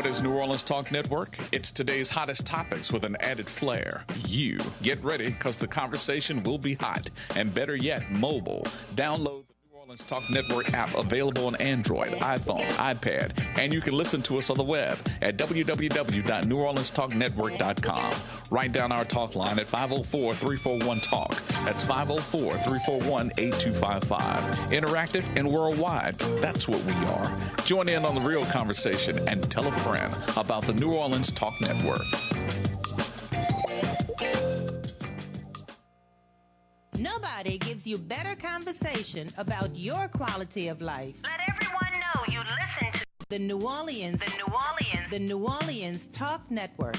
What is New Orleans Talk Network? It's today's hottest topics with an added flair. You get ready because the conversation will be hot and better yet, mobile. Download the New Orleans Talk Network app available on Android, iPhone, iPad, and you can listen to us on the web at www.neworleanstalknetwork.com. Write down our talk line at 504-341-TALK. That's 504-341-8255. Interactive and worldwide. That's what we are. Join in on the real conversation and tell a friend about the New Orleans Talk Network. Nobody gives you better conversation about your quality of life. Let everyone know you listen to The New Orleans Talk Network.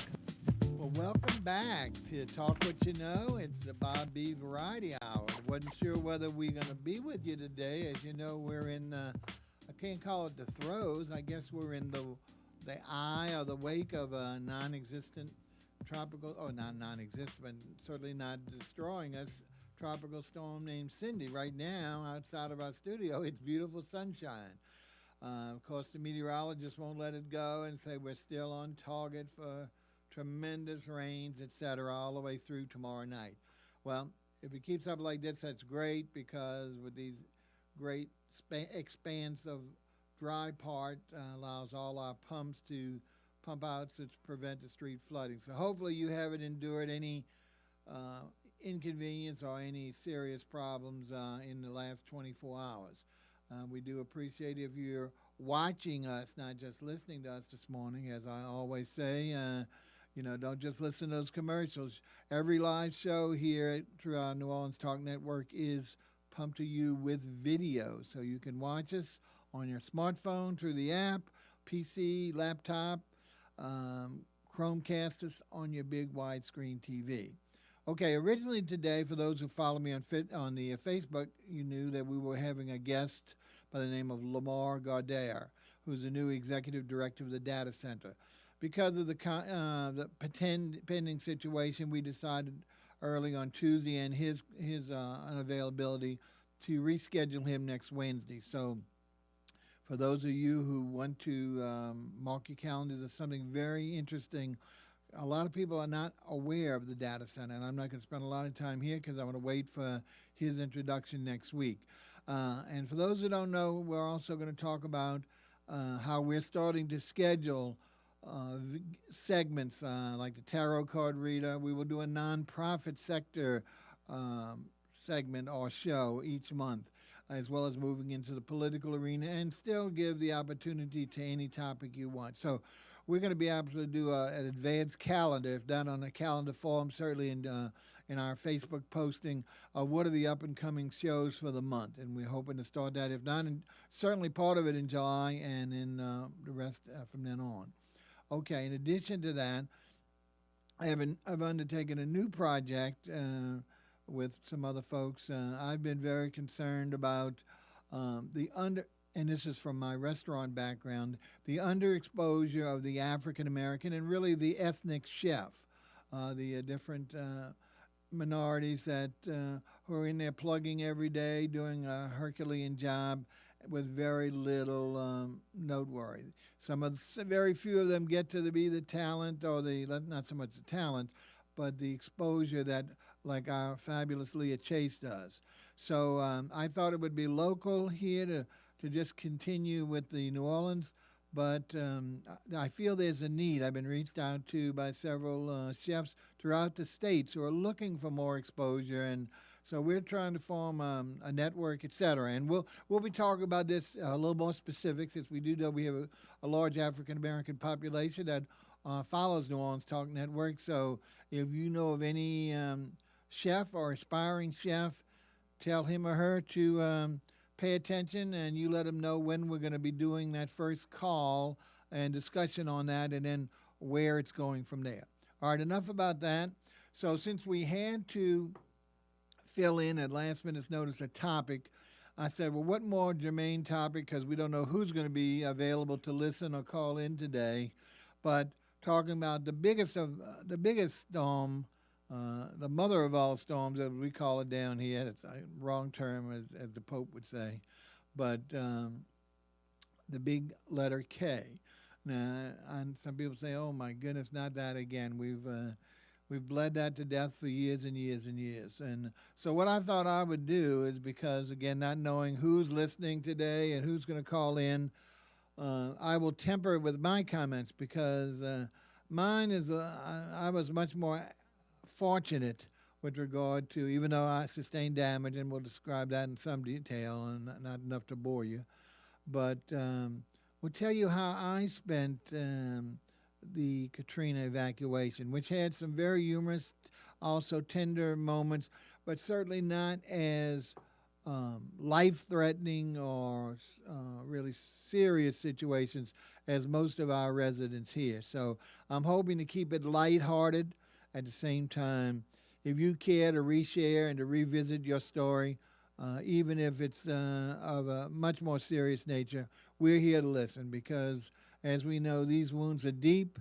Well, welcome back to Talk What You Know. It's the Bob B. Variety Hour. I wasn't sure whether we're going to be with you today. As you know, we're in, I can't call it the throes. I guess we're in the eye or the wake of a non-existent tropical, not non-existent, but certainly not destroying us, tropical storm named Cindy. Right now, outside of our studio, it's beautiful sunshine. Of course, the meteorologists won't let it go and say we're still on target for tremendous rains, etc., all the way through tomorrow night. Well, if it keeps up like this, that's great, because with these great expanse of dry part allows all our pumps to pump out to prevent the street flooding. So hopefully you haven't endured any inconvenience or any serious problems in the last 24 hours. We do appreciate if you're watching us, not just listening to us this morning. As I always say, don't just listen to those commercials. Every live show here through our New Orleans Talk Network is pumped to you with video. So you can watch us on your smartphone through the app, PC, laptop, Chromecast us on your big widescreen TV. Okay, originally today, for those who follow me on the Facebook, you knew that we were having a guest by the name of Lamar Gaudaire, who's the new executive director of the data center. Because of the pending situation, we decided early on Tuesday and his unavailability to reschedule him next Wednesday. So for those of you who want to mark your calendars, there's something very interesting. A lot of people are not aware of the data center, and I'm not going to spend a lot of time here because I want to wait for his introduction next week. And for those who don't know, we're also going to talk about how we're starting to schedule segments like the tarot card reader. We will do a nonprofit sector segment or show each month, as well as moving into the political arena, and still give the opportunity to any topic you want. So we're going to be able to do an advanced calendar, if done on a calendar form, certainly in our Facebook posting of what are the up-and-coming shows for the month. And we're hoping to start that, if not, certainly part of it in July, and in the rest from then on. Okay, in addition to that, I've undertaken a new project with some other folks. I've been very concerned about and this is from my restaurant background, the underexposure of the African American and really the ethnic chef, the different minorities that who are in there plugging every day, doing a Herculean job with very little noteworthy. Very few of them get to be the talent, or not so much the talent, but the exposure that like our fabulous Leah Chase does. So I thought it would be local here to just continue with the New Orleans, but I feel there's a need. I've been reached out to by several chefs throughout the states who are looking for more exposure, and so we're trying to form a network, et cetera. And we'll be talking about this a little more specific, since we do know we have a large African-American population that follows New Orleans Talk Network. So if you know of any chef or aspiring chef, tell him or her to pay attention, and you let them know when we're going to be doing that first call and discussion on that, and then where it's going from there. All right, enough about that. So since we had to fill in at last minute's notice a topic, I said, well, what more germane topic, because we don't know who's going to be available to listen or call in today, but talking about the biggest storm, the mother of all storms, as we call it down here. It's a wrong term, as the Pope would say, but the big letter K. And some people say, "Oh my goodness, not that again." We've bled that to death for years and years and years. And so what I thought I would do is, because again, not knowing who's listening today and who's going to call in, I will temper it with my comments, because mine is I was much more fortunate with regard to, even though I sustained damage, and we'll describe that in some detail and not enough to bore you, but we'll tell you how I spent the Katrina evacuation, which had some very humorous, also tender moments, but certainly not as life-threatening or really serious situations as most of our residents here. So I'm hoping to keep it lighthearted. At the same time, if you care to reshare and to revisit your story, even if it's of a much more serious nature, we're here to listen, because as we know, these wounds are deep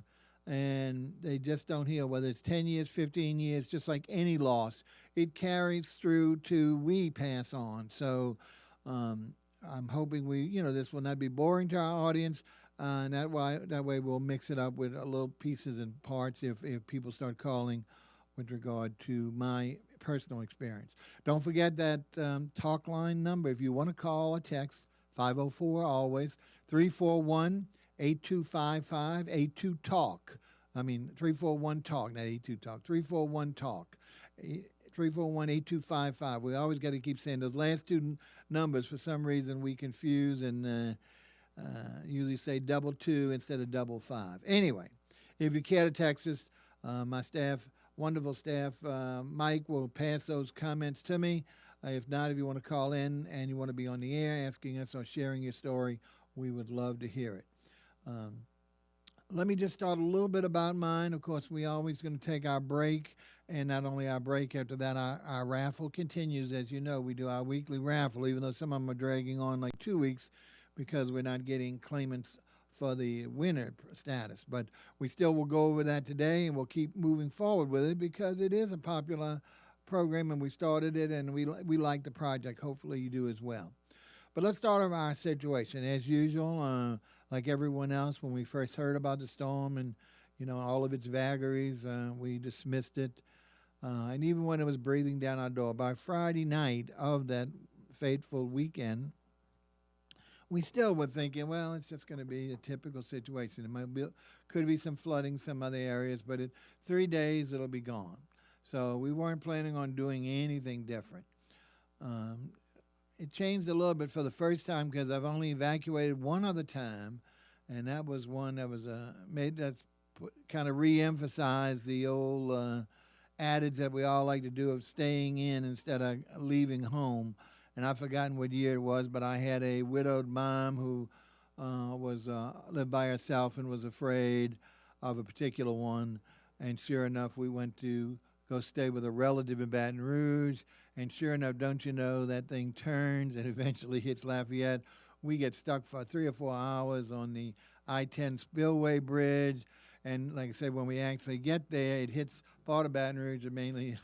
and they just don't heal. Whether it's 10 years, 15 years, just like any loss, it carries through to we pass on. So I'm hoping this will not be boring to our audience. And that way we'll mix it up with a little pieces and parts if people start calling with regard to my personal experience. Don't forget that talk line number. If you want to call or text, 504 always, 341-8255, 82-TALK. I mean, 341-TALK, not 82-TALK, 341-TALK. 341-8255. We always got to keep saying those last two numbers. For some reason, we confuse and usually say 22 instead of 55. Anyway, if you care to text us, my staff, wonderful staff, Mike will pass those comments to me. If not, if you want to call in and you want to be on the air asking us or sharing your story, we would love to hear it. Let me just start a little bit about mine. Of course, we always going to take our break, and not only our break, after that, our raffle continues. As you know, we do our weekly raffle, even though some of them are dragging on like 2 weeks because we're not getting claimants for the winner status. But we still will go over that today, and we'll keep moving forward with it because it is a popular program, and we started it, and we like the project. Hopefully you do as well. But let's start with our situation. As usual, like everyone else, when we first heard about the storm and, all of its vagaries, we dismissed it. And even when it was breathing down our door, by Friday night of that fateful weekend, we still were thinking, well, it's just going to be a typical situation. Could be some flooding, some other areas, but in 3 days it'll be gone. So we weren't planning on doing anything different. It changed a little bit for the first time because I've only evacuated one other time, and that was one that was kind of re-emphasized the old adage that we all like to do of staying in instead of leaving home. And I've forgotten what year it was, but I had a widowed mom who lived by herself and was afraid of a particular one. And sure enough, we went to go stay with a relative in Baton Rouge. And sure enough, don't you know, that thing turns and eventually hits Lafayette. We get stuck for 3 or 4 hours on the I-10 Spillway Bridge. And like I said, when we actually get there, it hits part of Baton Rouge and mainly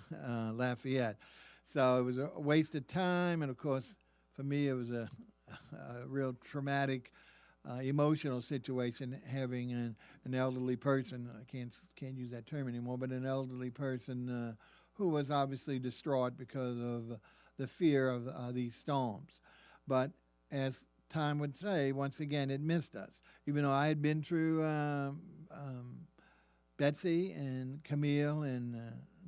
Lafayette. So it was a waste of time. And, of course, for me, it was a real traumatic, emotional situation having an elderly person. I can't use that term anymore, but an elderly person who was obviously distraught because of the fear of these storms. But as time would say, once again, it missed us. Even though I had been through Betsy and Camille and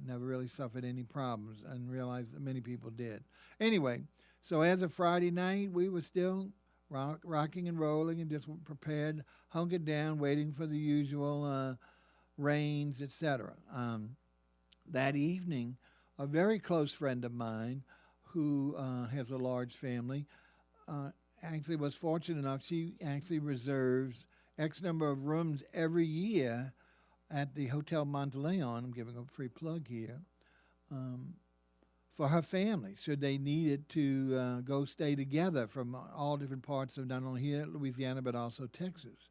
never really suffered any problems, and realized that many people did. Anyway, so as of Friday night, we were still rocking and rolling and just prepared, hunkered down, waiting for the usual rains, etc. That evening, a very close friend of mine who has a large family actually was fortunate enough, she actually reserves X number of rooms every year at the Hotel Monteleone. I'm giving a free plug here, for her family, should they need it to go stay together from all different parts of not only here, Louisiana, but also Texas.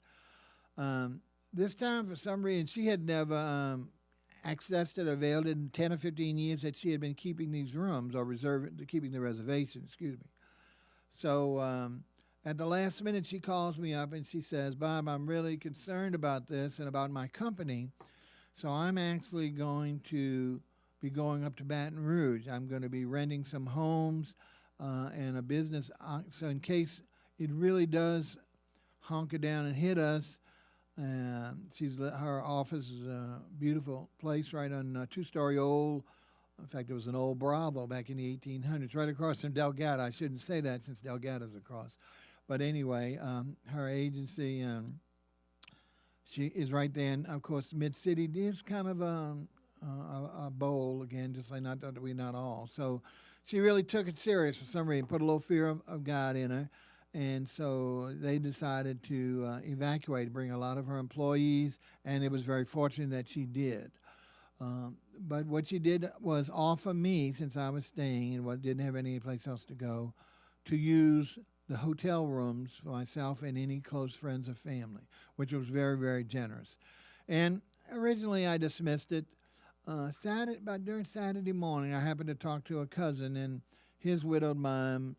This time, for some reason, she had never accessed it, availed it in 10 or 15 years that she had been keeping these rooms, or keeping the reservation, excuse me. So At the last minute, she calls me up and she says, Bob, I'm really concerned about this and about my company. So I'm actually going to be going up to Baton Rouge. I'm going to be renting some homes and a business. So in case it really does honk it down and hit us, her office is a beautiful place right on a two-story old. In fact, it was an old brothel back in the 1800s, right across from Delgado. I shouldn't say that since Delgado's across. But anyway, her agency, she is right there. And of course, Mid-City is kind of a bowl again, just like not that we're not all. So she really took it serious for some reason, put a little fear of God in her. And so they decided to evacuate, bring a lot of her employees, and it was very fortunate that she did. But what she did was offer me, since I was staying and didn't have any place else to go, to use the hotel rooms for myself and any close friends or family, which was very, very generous. And originally I dismissed it. But during Saturday morning, I happened to talk to a cousin, and his widowed mom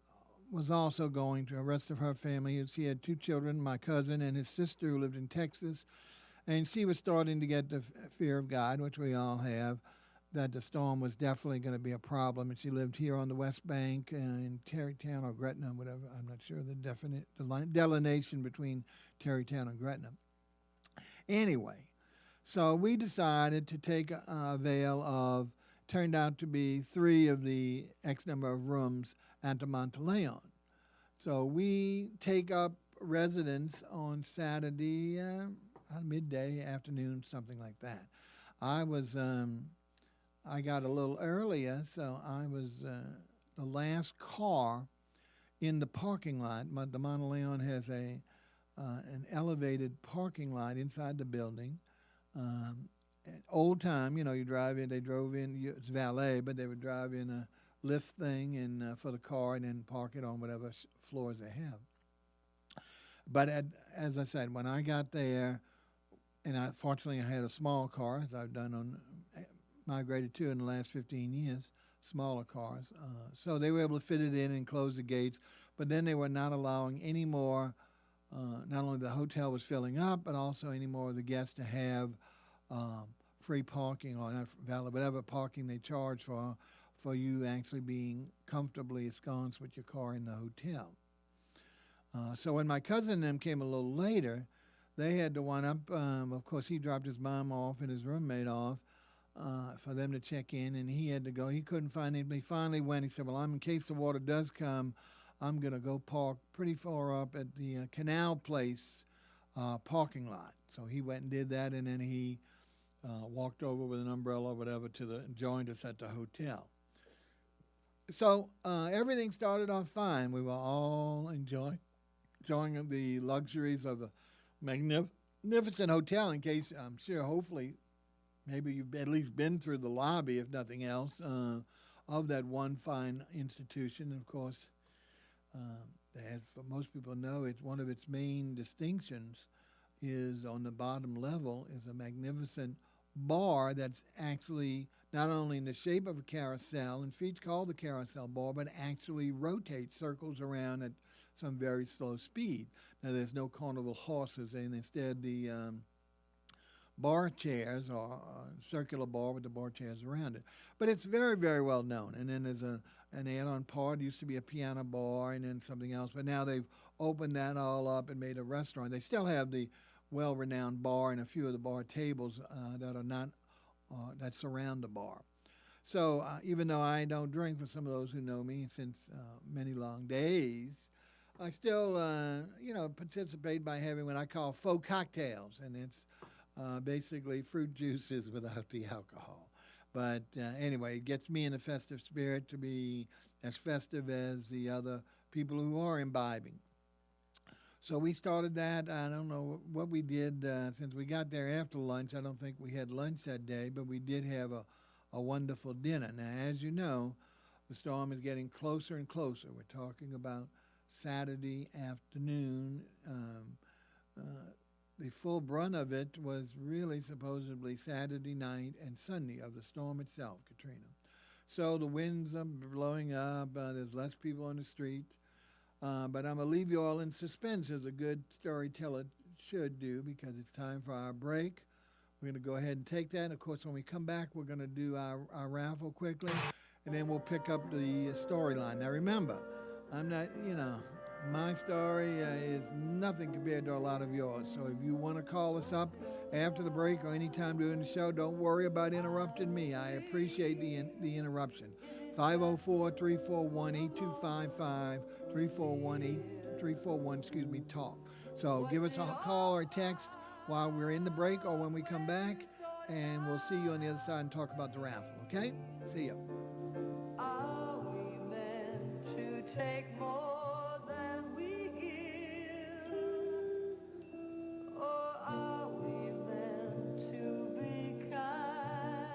was also going to the rest of her family. She had two children, my cousin and his sister who lived in Texas. And she was starting to get the fear of God, which we all have, that the storm was definitely going to be a problem. And she lived here on the West Bank in Tarrytown or Gretna, whatever. I'm not sure the delineation between Tarrytown and Gretna. Anyway, so we decided to take avail of, turned out to be 3 of the X number of rooms at the Monteleone. So we take up residence on Saturday, midday, afternoon, something like that. I got a little earlier, so I was the last car in the parking lot. The Monteleone has an elevated parking lot inside the building. Old time, you drive in. They drove in. It's valet, but they would drive in a lift thing and for the car, and then park it on whatever floors they have. But as I said, when I got there, and fortunately I had a small car, as I've migrated to in the last 15 years, smaller cars. So they were able to fit it in and close the gates. But then they were not allowing any more. Not only the hotel was filling up, but also any more of the guests to have free parking or not valid, whatever parking they charge for you actually being comfortably ensconced with your car in the hotel. So when my cousin and them came a little later, they had to one up. Of course, he dropped his mom off and his roommate off for them to check in, and he had to go. He couldn't find anybody. He finally went. He said, well, in case the water does come, I'm going to go park pretty far up at the Canal Place parking lot. So he went and did that, and then he walked over with an umbrella or whatever joined us at the hotel. So everything started off fine. We were all enjoying the luxuries of a magnificent hotel. In case, I'm sure, hopefully, maybe you've at least been through the lobby, if nothing else, of that one fine institution. And of course, as most people know, it's one of its main distinctions is on the bottom level is a magnificent bar that's actually not only in the shape of a carousel, and feet called the carousel bar, but actually rotates, circles around at some very slow speed. Now, there's no carnival horses, and instead the bar chairs are a circular bar with the bar chairs around it. But it's very, very well known. And then there's an add-on part. It used to be a piano bar and then something else, but now they've opened that all up and made a restaurant. They still have the well-renowned bar and a few of the bar tables that are not that surround the bar. So even though I don't drink, for some of those who know me since many long days, I still participate by having what I call faux cocktails, and it's basically fruit juices without the alcohol. But anyway, it gets me in a festive spirit to be as festive as the other people who are imbibing. So we started that. I don't know what we did since we got there after lunch. I don't think we had lunch that day, but we did have a wonderful dinner. Now, as you know, the storm is getting closer and closer. We're talking about Saturday afternoon. The full brunt of it was really supposedly Saturday night and Sunday of the storm itself, Katrina. So the winds are blowing up. There's less people on the street. But I'm going to leave you all in suspense as a good storyteller should do because it's time for our break. We're going to go ahead and take that. Of course, when we come back, we're going to do our raffle quickly, and then we'll pick up the storyline. Now, remember, I'm not, my story is nothing compared to a lot of yours. So if you want to call us up after the break or anytime during the show, don't worry about interrupting me. I appreciate the interruption. 504-341-8255, 341, talk. So give us a call or text while we're in the break or when we come back, and we'll see you on the other side and talk about the raffle, okay? See you. Are we meant to take more than we give? Or are we meant to be kind?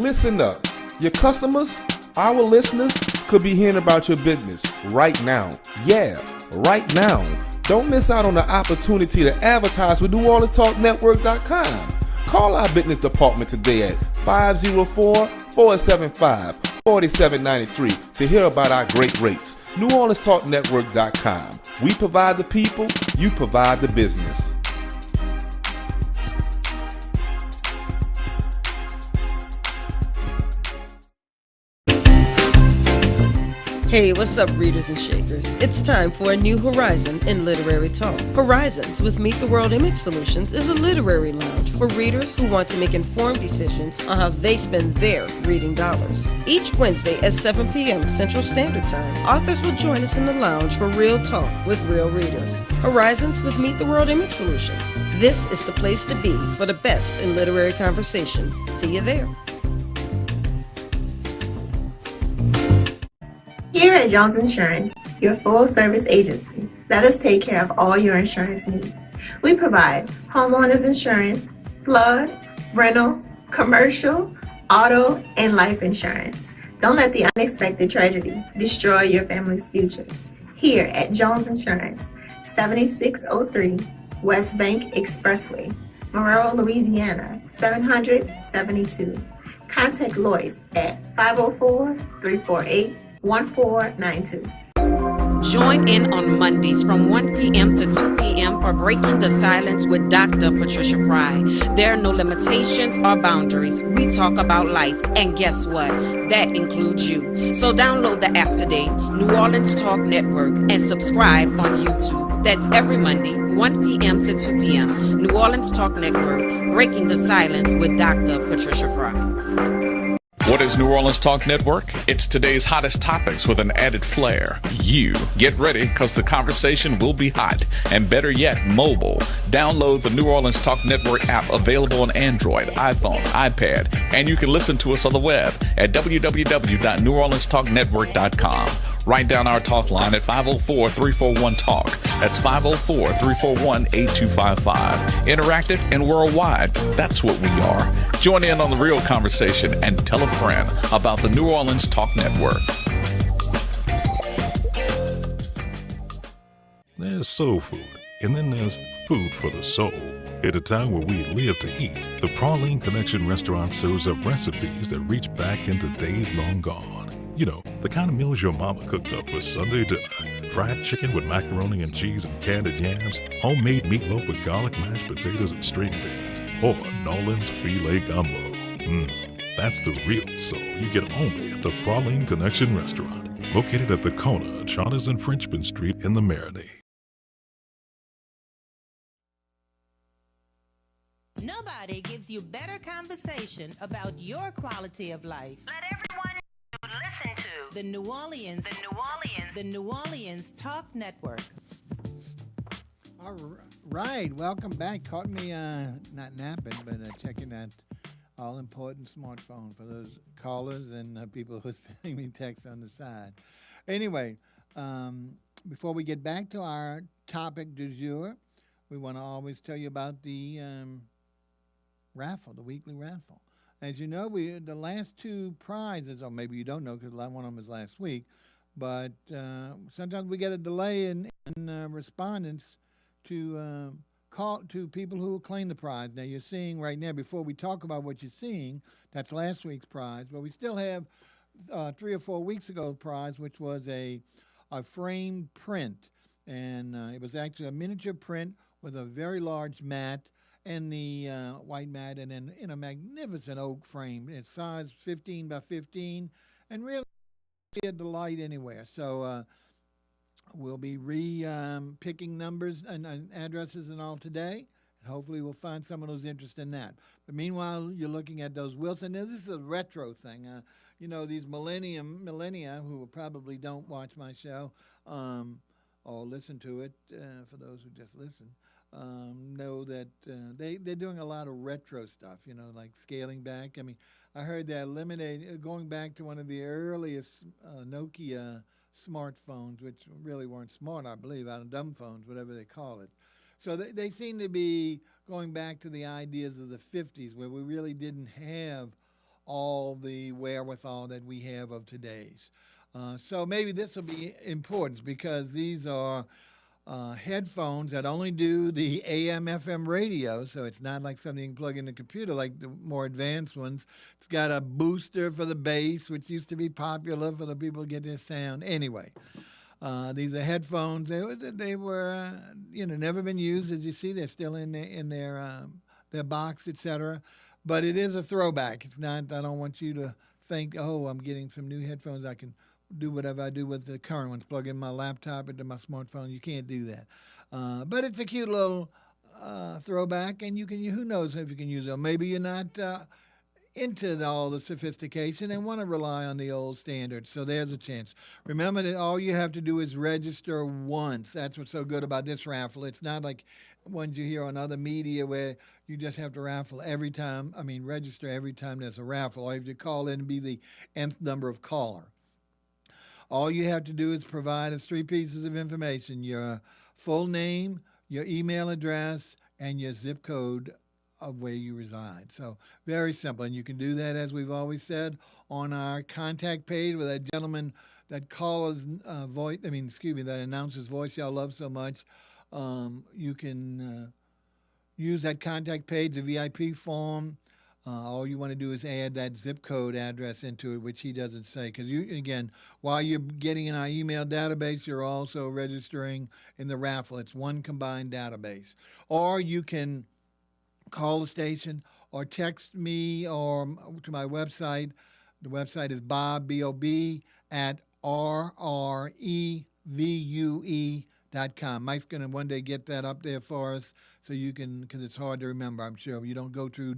Listen up. Your customers, our listeners, could be hearing about your business right now. Yeah, right now. Don't miss out on the opportunity to advertise with NewOrleansTalkNetwork.com. Call our business department today at 504-475-4793 to hear about our great rates. NewOrleansTalkNetwork.com. We provide the people, you provide the business. Hey, what's up, readers and shakers? It's time for a new horizon in literary talk. Horizons with Meet the World Image Solutions is a literary lounge for readers who want to make informed decisions on how they spend their reading dollars. Each Wednesday at 7 p.m. Central Standard Time, authors will join us in the lounge for real talk with real readers. Horizons with Meet the World Image Solutions. This is the place to be for the best in literary conversation. See you there. Here at Jones Insurance, your full-service agency, let us take care of all your insurance needs. We provide homeowners insurance, flood, rental, commercial, auto, and life insurance. Don't let the unexpected tragedy destroy your family's future. Here at Jones Insurance, 7603 West Bank Expressway, Monroe, Louisiana, 772. Contact Lois at 504-348-1492. Join in on Mondays from 1 p.m. to 2 p.m. for Breaking the Silence with Dr. Patricia Fry. There are no limitations or boundaries. We talk about life, and guess what? That includes you. So download the app today, New Orleans Talk Network, and subscribe on YouTube. That's every Monday, 1 p.m. to 2 p.m. New Orleans Talk Network, Breaking the Silence with Dr. Patricia Fry. What is New Orleans Talk Network? It's today's hottest topics with an added flair. You get ready because the conversation will be hot and better yet, mobile. Download the New Orleans Talk Network app available on Android, iPhone, iPad, and you can listen to us on the web at www.neworleanstalknetwork.com. Write down our talk line at 504-341-TALK. That's 504-341-8255. Interactive and worldwide. That's what we are. Join in on the real conversation and tell a friend about the New Orleans Talk Network. There's soul food, and then there's food for the soul. At a time where we live to eat, the Praline Connection restaurant serves up recipes that reach back into days long gone. You know, the kind of meals your mama cooked up for Sunday dinner. Fried chicken with macaroni and cheese and candied yams, homemade meatloaf with garlic mashed potatoes and string beans, or Nolan's filet gumbo. That's the real soul you get only at the Praline Connection restaurant, located at the Kona, Charters and Frenchman Street in the Marinade. Nobody gives you better conversation about your quality of life. Let everyone listen to The New Orleans Talk Network. All right, welcome back. Caught me not napping, but checking that all-important smartphone for those callers and people who are sending me texts on the side. Anyway, before we get back to our topic du jour, we want to always tell you about the raffle, the weekly raffle. As you know, the last two prizes, or maybe you don't know because one of them was last week, but sometimes we get a delay in respondents to call to people who claim the prize. Now, you're seeing right now, before we talk about what you're seeing, that's last week's prize, but we still have 3 or 4 weeks ago prize, which was a framed print. And it was actually a miniature print with a very large mat and the white mat, and then in a magnificent oak frame. It's size 15 by 15 and really a delight anywhere. So we'll be picking numbers and addresses and all today. And hopefully we'll find someone who's interested in that. But meanwhile, you're looking at those Wilson. Now, this is a retro thing. These millennia who probably don't watch my show or listen to it, for those who just listen, know that they're doing a lot of retro stuff, like scaling back. I mean, I heard they're going back to one of the earliest Nokia smartphones, which really weren't smart, I believe, out of dumb phones, whatever they call it. So they seem to be going back to the ideas of the 50s, where we really didn't have all the wherewithal that we have of today's. So maybe this will be important because these are headphones that only do the AM/FM radio, so it's not like something you can plug in the computer like the more advanced ones. It's got a booster for the bass, which used to be popular for the people who get their sound. Anyway, these are headphones. They were never been used. As you see, they're still in their box, etc. But it is a throwback. It's not. I don't want you to think, oh, I'm getting some new headphones. I can do whatever I do with the current ones, plug in my laptop into my smartphone. You can't do that. But it's a cute little throwback, and who knows if you can use it. Maybe you're not into all the sophistication and want to rely on the old standards. So there's a chance. Remember that all you have to do is register once. That's what's so good about this raffle. It's not like ones you hear on other media where you just have to register every time there's a raffle. Or if you call in and be the nth number of caller. All you have to do is provide us 3 pieces of information: your full name, your email address, and your zip code of where you reside. So very simple. And you can do that, as we've always said, on our contact page with that gentleman that that announcer's voice y'all love so much. You can use that contact page, the VIP form. All you want to do is add that zip code address into it, which he doesn't say. Because while you're getting in our email database, you're also registering in the raffle. It's one combined database. Or you can call the station or text me or to my website. The website is Bob, B-O-B, at rrevue.com. Mike's going to one day get that up there for us so you can, because it's hard to remember, I'm sure. You don't go through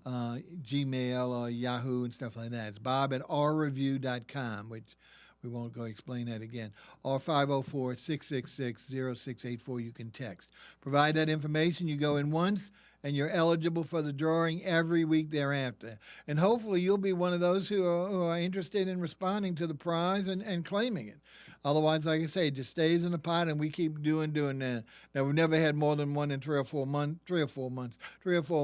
Gmail or Yahoo and stuff like that. It's Bob at rrevue.com, which we won't go explain that again. Or 504-666-0684, you can text. Provide that information. You go in once, and you're eligible for the drawing every week thereafter. And hopefully you'll be one of those who are interested in responding to the prize and claiming it. Otherwise, like I say, it just stays in the pot, and we keep doing that. Now, we've never had more than one in 3 or 4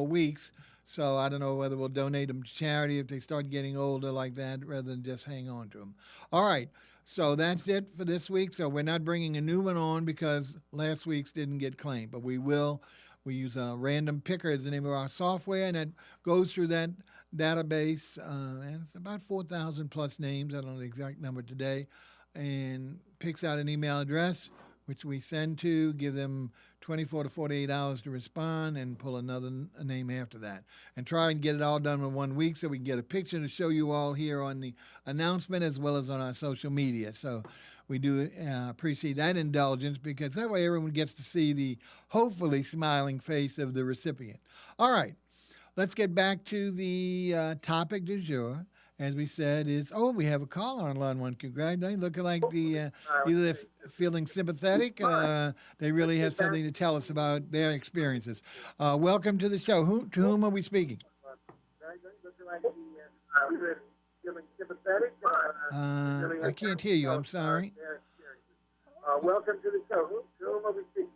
weeks. So I don't know whether we'll donate them to charity if they start getting older like that, rather than just hang on to them. All right. So that's it for this week. So we're not bringing a new one on because last week's didn't get claimed, but we will. We use a random picker as the name of our software, and that goes through that database. And it's about 4,000 plus names. I don't know the exact number today, and picks out an email address, which we send to, give them 24 to 48 hours to respond, and pull another name after that. And try and get it all done in 1 week so we can get a picture to show you all here on the announcement as well as on our social media. So we do appreciate that indulgence, because that way everyone gets to see the hopefully smiling face of the recipient. All right, let's get back to the topic du jour. As we said, we have a caller on line one. Congratulations. Looking like either they're feeling sympathetic, they really have something to tell us about their experiences. Welcome to the show. To whom are we speaking? I can't hear you. I'm sorry. Welcome to the show. To whom are we speaking?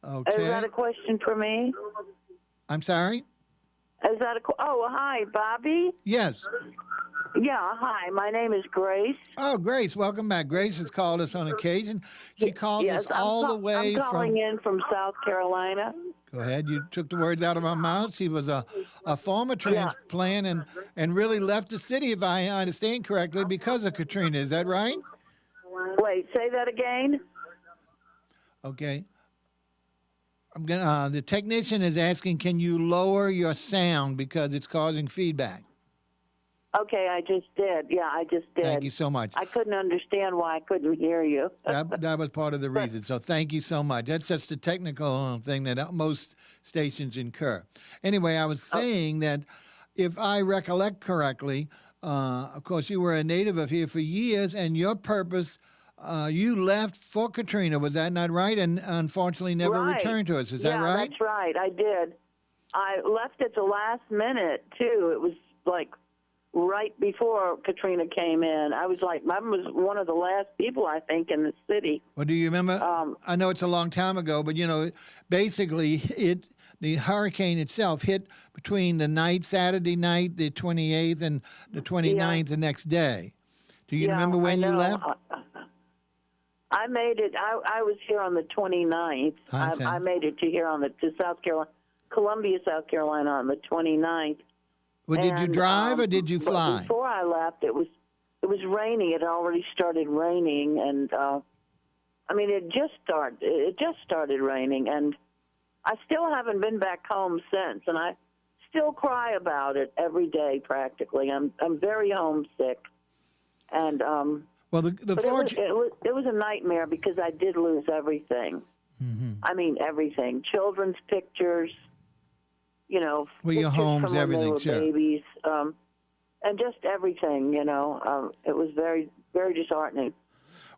Okay. Is that a question for me? I'm sorry? Hi, Bobby? Yes. Yeah, hi. My name is Grace. Oh, Grace, welcome back. Grace has called us on occasion. She calls us all the way I'm calling from... in from South Carolina. Go ahead. You took the words out of my mouth. He was a former Yeah. transplant and really left the city, if I understand correctly, because of Katrina. Is that right? Wait, say that again? Okay. I'm gonna. The technician is asking, can you lower your sound because it's causing feedback? Okay, I just did. Yeah, I just did. Thank you so much. I couldn't understand why I couldn't hear you. That was part of the reason. So thank you so much. That's just a technical thing that most stations incur. Anyway, I was saying that if I recollect correctly, of course, you were a native of here for years, and your purpose, you left for Katrina. Was that not right? And unfortunately never Right. returned to us. Is that Yeah, right? that's right. I did. I left at the last minute, too. It was like right before Katrina came in. I was one of the last people, I think, in the city. Well, do you remember? I know it's a long time ago, but basically, the hurricane itself hit between Saturday night, the 28th, and the 29th, the next day. Do you remember when you left? I made it. I was here on the 29th. I made it to South Carolina, Columbia, South Carolina, on the 29th. Well, did you drive or did you fly? But before I left, it was raining. It had already started raining, and it just started raining, and I still haven't been back home since, and I still cry about it every day practically. I'm very homesick, and well, it was a nightmare because I did lose everything. Mm-hmm. I mean everything. Children's pictures. Well, pictures your homes, from when everything, they were sure. babies, and just everything, it was very, very disheartening.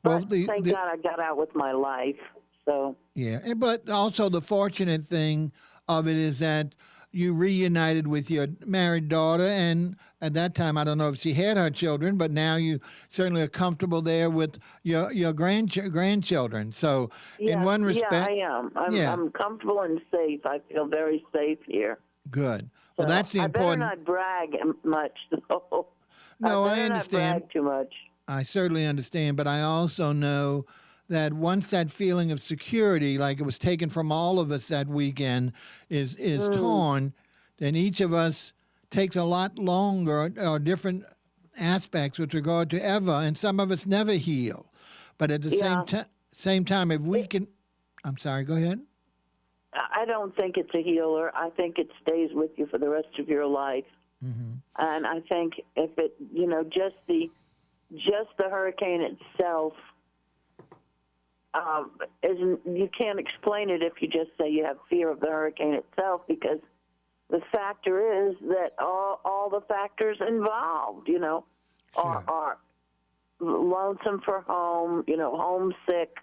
But thank God I got out with my life. So yeah, but also the fortunate thing of it is that you reunited with your married daughter, and at that time, I don't know if she had her children, but now you certainly are comfortable there with your grandchildren. So, in one respect, yeah, I am. I'm comfortable and safe. I feel very safe here. Good. Well, that's the I important. better not brag much, though. No, I better understand. Not brag too much. I certainly understand, but I also know that once that feeling of security, like it was taken from all of us that weekend, is torn, then each of us takes a lot longer or different aspects with regard to ever, and some of us never heal. But at the same time, if we can, I'm sorry, go ahead. I don't think it's a healer. I think it stays with you for the rest of your life. Mm-hmm. And I think if it, just the hurricane itself, you can't explain it if you just say you have fear of the hurricane itself, because the factor is that all the factors involved, are lonesome for home, homesick,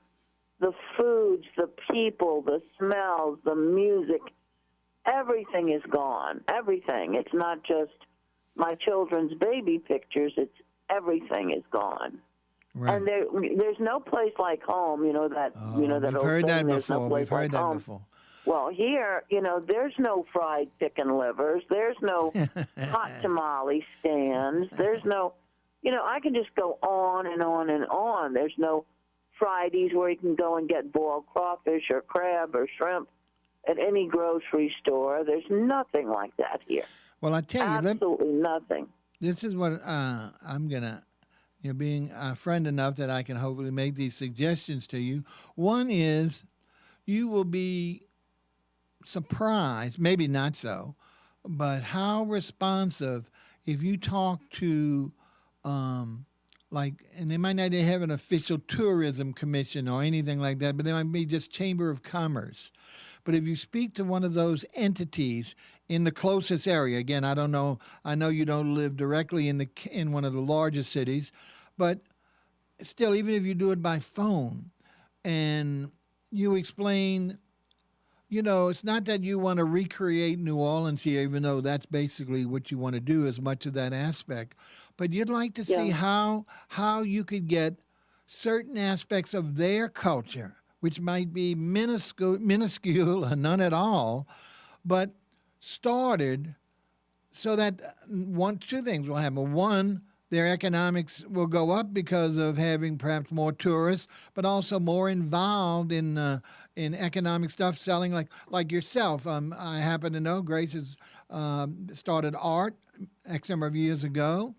the foods, the people, the smells, the music, everything is gone. Everything. It's not just my children's baby pictures. It's everything is gone. Right. And there's no place like home. That we've old heard saying, that there's no before. place We've heard like that home. before. Well, here, there's no fried chicken livers. There's no hot tamale stands. There's no, I can just go on and on and on. There's no Fridays where you can go and get boiled crawfish or crab or shrimp at any grocery store. There's nothing like that here. Well, I tell you, absolutely nothing. This is what I'm gonna, being a friend enough that I can hopefully make these suggestions to you. One is, you will be surprised, maybe not so, but how responsive if you talk to and they might not have an official tourism commission or anything like that, but they might be just Chamber of Commerce. But if you speak to one of those entities in the closest area, again, I don't know, I know you don't live directly in one of the largest cities, but still, even if you do it by phone and you explain, it's not that you want to recreate New Orleans here, even though that's basically what you want to do, as much of that aspect. But you'd like to see how you could get certain aspects of their culture, which might be minuscule or none at all, but started so that two things will happen. One, their economics will go up because of having perhaps more tourists, but also more involved in economic stuff, selling like yourself. I happen to know Grace has started art X number of years ago,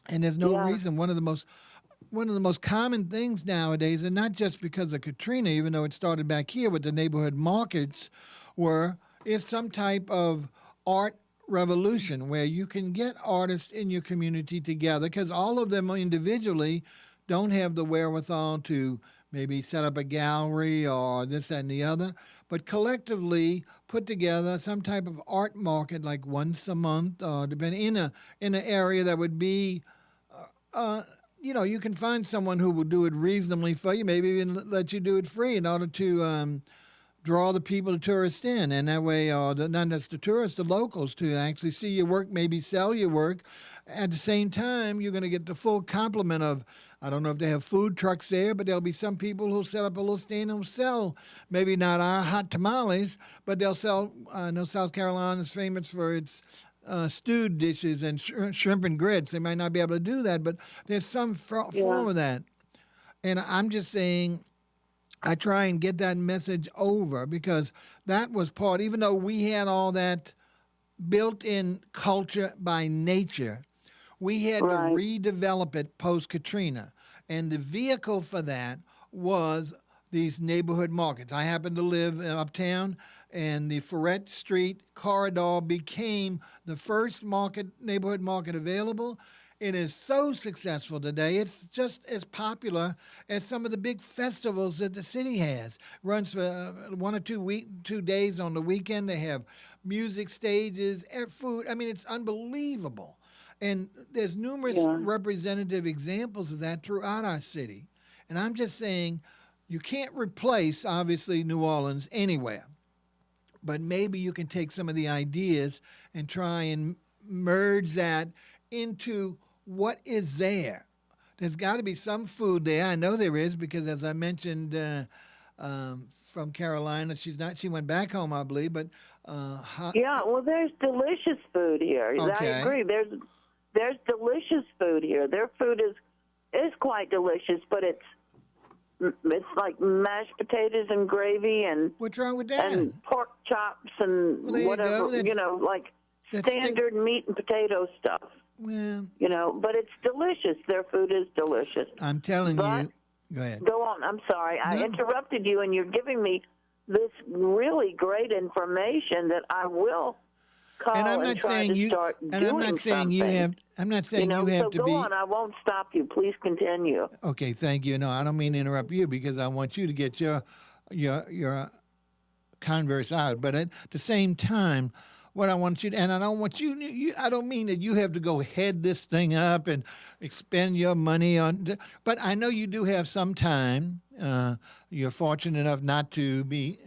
and there's no reason. One of the most common things nowadays, and not just because of Katrina, even though it started back here with the neighborhood markets, is some type of art revolution where you can get artists in your community together, because all of them individually don't have the wherewithal to maybe set up a gallery or this, that, and the other, but collectively put together some type of art market, like once a month, depending in an area that would be, you can find someone who will do it reasonably for you, maybe even let you do it free in order to draw the people, the tourists in, and that way, not just the tourists, the locals, to actually see your work, maybe sell your work. At the same time, you're going to get the full complement of, I don't know if they have food trucks there, but there'll be some people who'll set up a little stand and will sell, maybe not our hot tamales, but they'll sell, I know South Carolina is famous for its stewed dishes and shrimp and grits. They might not be able to do that, but there's some form of that. And I'm just saying, I try and get that message over, because that was part, even though we had all that built-in culture by nature, we had to redevelop it post-Katrina. And the vehicle for that was these neighborhood markets. I happen to live uptown, and the Ferret Street corridor became the first neighborhood market available. It is so successful today. It's just as popular as some of the big festivals that the city has. Runs for 1 or 2 days on the weekend. They have music stages, food. I mean, it's unbelievable. And there's numerous representative examples of that throughout our city. And I'm just saying, you can't replace, obviously, New Orleans anywhere. But maybe you can take some of the ideas and try and merge that into what is there. There's got to be some food there. I know there is, because as I mentioned from Carolina, she went back home, I believe, but well, there's delicious food here. Okay. I agree. There's delicious food here. Their food is quite delicious, but it's like mashed potatoes and gravy and what's wrong with that? And pork chops and whatever, like standard meat and potato stuff. Well, but it's delicious. Their food is delicious. I'm telling you. Go ahead. Go on. I'm sorry. I interrupted you, and you're giving me this really great information that I will call and try to start doing I'm not saying you have. I'm not saying you have to go be. on. I won't stop you. Please continue. Okay. Thank you. No, I don't mean to interrupt you, because I want you to get your converse out. But at the same time, what I want you to, and I don't want you, I don't mean that you have to go head this thing up and expend your money on, but I know you do have some time. You're fortunate enough not to be,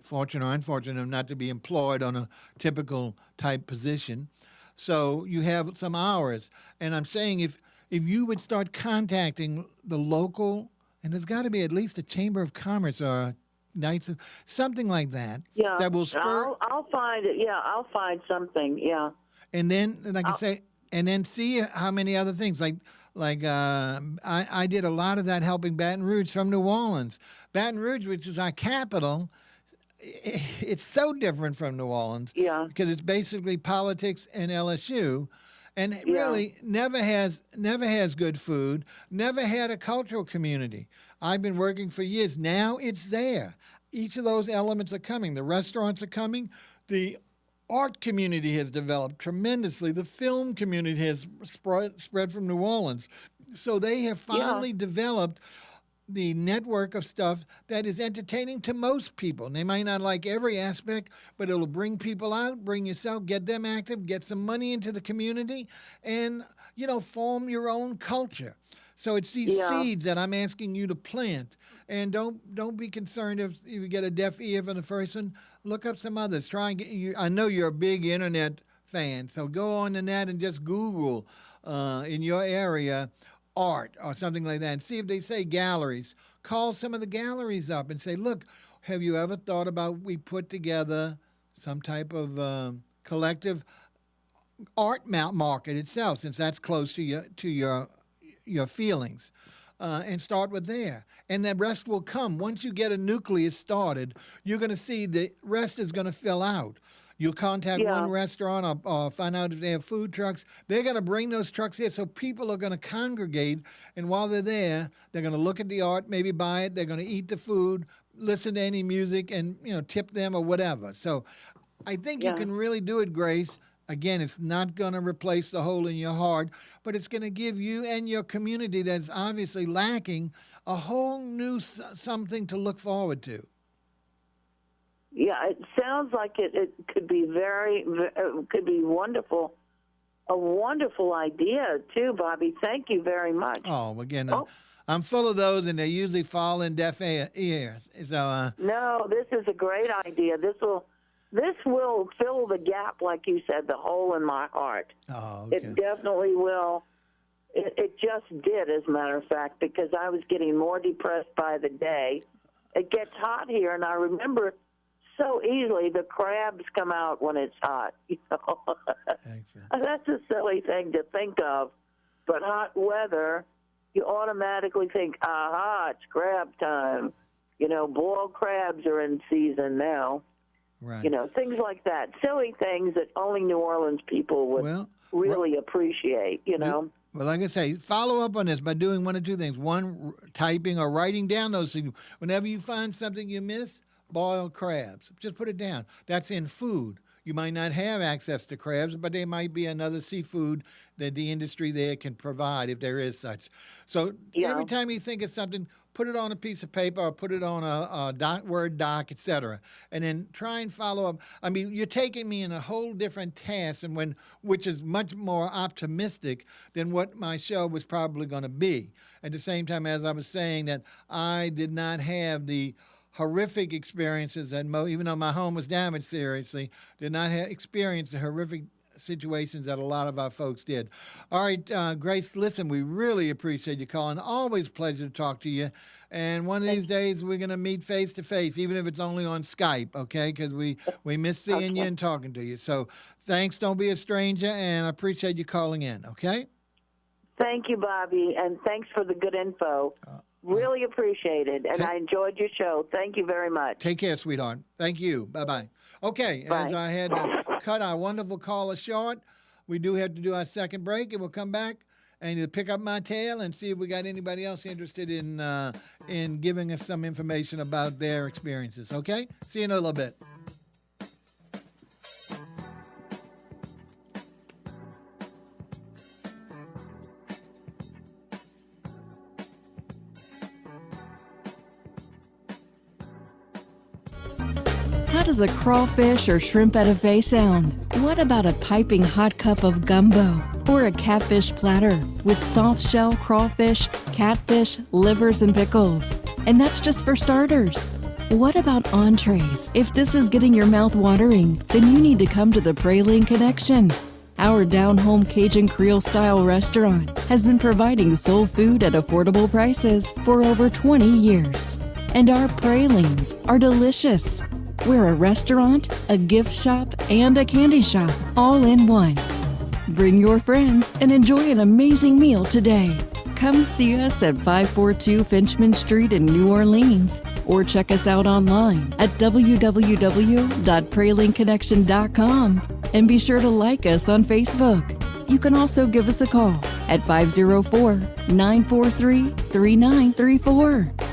fortunate or unfortunate enough not to be employed on a typical type position. So you have some hours. And I'm saying if you would start contacting the local, and there's got to be at least a Chamber of Commerce or nights, something like that. Yeah, that will spur. I'll find it. Yeah, I'll find something. Yeah. And then, like I say, and then see how many other things. I did a lot of that helping Baton Rouge from New Orleans. Baton Rouge, which is our capital, it's so different from New Orleans. Yeah. Because it's basically politics and LSU. And it really never has good food, never had a cultural community. I've been working for years. Now it's there. Each of those elements are coming. The restaurants are coming. The art community has developed tremendously. The film community has spread from New Orleans. So they have finally developed the network of stuff that is entertaining to most people. And they might not like every aspect, but it'll bring people out, bring yourself, get them active, get some money into the community, and, form your own culture. So it's these seeds that I'm asking you to plant. And don't be concerned if you get a deaf ear from the first one. Look up some others. Try and get you. I know you're a big internet fan, so go on the net and just Google in your area art or something like that, and see if they say galleries. Call some of the galleries up and say, look, have you ever thought about we put together some type of collective art market itself, since that's close to your feelings, and start with there. And the rest will come. Once you get a nucleus started, you're going to see the rest is going to fill out. You'll contact one restaurant or find out if they have food trucks. They're going to bring those trucks here, so people are going to congregate. And while they're there, they're going to look at the art, maybe buy it. They're going to eat the food, listen to any music, and tip them or whatever. So I think you can really do it, Grace. Again, it's not going to replace the hole in your heart, but it's going to give you and your community that's obviously lacking a whole new something to look forward to. Yeah, it sounds like it could be could be wonderful. A wonderful idea, too, Bobby. Thank you very much. Oh, again, I'm full of those, and they usually fall in deaf ears. So, no, this is a great idea. This will fill the gap, like you said, the hole in my heart. Oh, okay. It definitely will. It just did, as a matter of fact, because I was getting more depressed by the day. It gets hot here, and I remember so easily the crabs come out when it's hot. Excellent. That's a silly thing to think of, but hot weather, you automatically think, aha, it's crab time. Boiled crabs are in season now. Right. Things like that. Silly things that only New Orleans people would really appreciate, Well, like I say, follow up on this by doing one or two things. One, typing or writing down those things. Whenever you find something you miss, boiled crabs. Just put it down. That's in food. You might not have access to crabs, but there might be another seafood that the industry there can provide if there is such. So every time you think of something, put it on a piece of paper or put it on a Word doc, etc. And then try and follow up. I mean, you're taking me in a whole different task, which is much more optimistic than what my show was probably going to be. At the same time, as I was saying, that I did not have the horrific experiences, and even though my home was damaged seriously, did not experience the horrific situations that a lot of our folks did. All right, Grace, listen, we really appreciate you calling. Always a pleasure to talk to you. And one of these days we're going to meet face to face, even if it's only on Skype, okay? Because we miss seeing you and talking to you. So thanks. Don't be a stranger, and I appreciate you calling in, okay? Thank you, Bobby, and thanks for the good info. Really appreciate it, and I enjoyed your show. Thank you very much. Take care, sweetheart. Thank you. Bye-bye. Okay, Bye. As I had to cut our wonderful caller short, we do have to do our second break, and we'll come back and pick up my tail and see if we got anybody else interested in giving us some information about their experiences, okay? See you in a little bit. How does a crawfish or shrimp etouffee sound? What about a piping hot cup of gumbo? Or a catfish platter with soft shell crawfish, catfish, livers, and pickles? And that's just for starters. What about entrees? If this is getting your mouth watering, then you need to come to the Praline Connection. Our down-home Cajun Creole-style restaurant has been providing soul food at affordable prices for over 20 years. And our pralines are delicious. We're a restaurant, a gift shop, and a candy shop, all in one. Bring your friends and enjoy an amazing meal today. Come see us at 542 Finchman Street in New Orleans, or check us out online at www.pralinconnection.com. And be sure to like us on Facebook. You can also give us a call at 504-943-3934.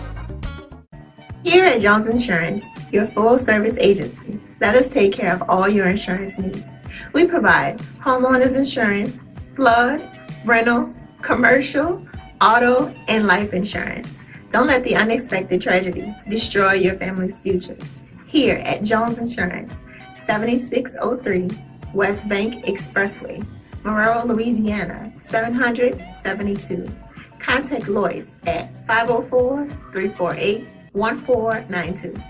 Here at Jones Insurance, your full-service agency, let us take care of all your insurance needs. We provide homeowners insurance, flood, rental, commercial, auto, and life insurance. Don't let the unexpected tragedy destroy your family's future. Here at Jones Insurance, 7603 West Bank Expressway, Monroe, Louisiana, 772. Contact Lois at 504-348-1492.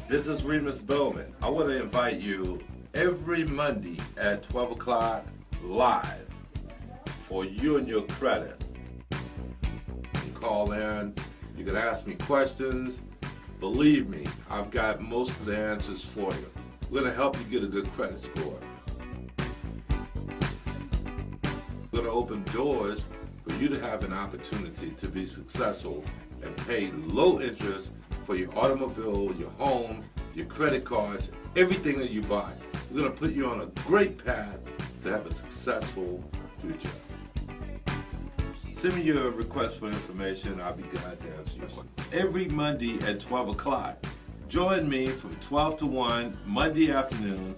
This is Remus Bowman. I want to invite you every Monday at 12 o'clock live for You and Your Credit. You can call in, you can ask me questions. Believe me, I've got most of the answers for you. We're going to help you get a good credit score. We're going to open doors for you to have an opportunity to be successful and pay low interest for your automobile, your home, your credit cards, everything that you buy. We're going to put you on a great path to have a successful future. Send me your request for information. I'll be glad to answer your question. Every Monday at 12 o'clock, join me from 12 to 1 Monday afternoon